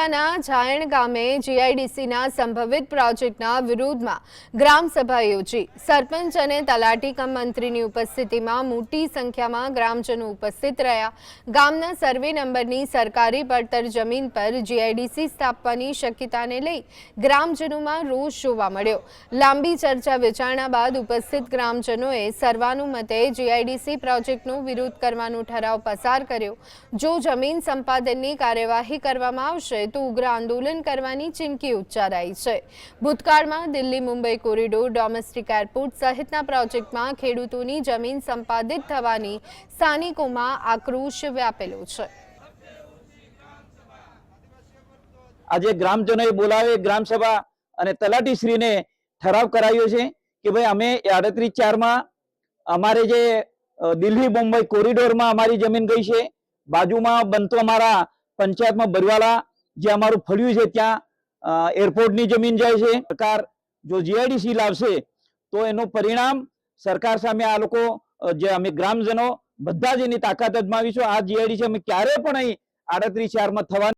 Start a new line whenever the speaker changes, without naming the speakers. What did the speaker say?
જિલ્લાના જાયણ ગામે જીઆઈડીસીના સંભવિત પ્રોજેક્ટના વિરોધમાં ગ્રામસભા યોજી સરપંચ અને તલાટી કમ મંત્રીની ઉપસ્થિતિમાં મોટી સંખ્યામાં ગ્રામજનો ઉપસ્થિત રહ્યા। ગામના સર્વે નંબરની સરકારી પડતર જમીન પર જીઆઈડીસી સ્થાપવાની શક્યતાને લઈ ગ્રામજનોમાં રોષ જોવા મળ્યો। લાંબી ચર્ચા વિચારણા બાદ ઉપસ્થિત ગ્રામજનોએ સર્વાનુમતે જીઆઈડીસી પ્રોજેક્ટનો વિરોધ કરવાનો ઠરાવ પસાર કર્યો। જો જમીન સંપાદનની કાર્યવાહી કરવામાં આવશે તો ઉગ્ર આંદોલન કરવાની ચીમકી ઉચ્ચારાઈ છે। ભૂતકાળમાં Delhi Mumbai corridor, domestic airport સહિતના પ્રોજેક્ટમાં ખેડૂતોની જમીન સંપાદિત થવાની સ્થાનિકોમાં આક્રોશ વ્યાપેલો છે।
આજે ગ્રામજનોએ બોલાવે ગ્રામસભા અને તલાટીશ્રીને ઠરાવ કરાયો છે કે ભાઈ અમે 38-4 માં અમારે જે દિલ્હી મુંબઈ કોરિડોરમાં અમારી જમીન ગઈ છે, બાજુમાં બનતો અમારા પંચાયતમાં બરવાલા જે અમારું ફળ્યું છે ત્યાં એરપોર્ટની જમીન જાય છે। સરકાર જો જીઆઈડીસી લાવશે તો એનું પરિણામ સરકાર સામે આ લોકો જે અમે ગ્રામજનો બધા જ એની તાકાત અજમાવીશું। આ જીઆઈડીસી અમે ક્યારે પણ અહીં 38-4 માં થવાની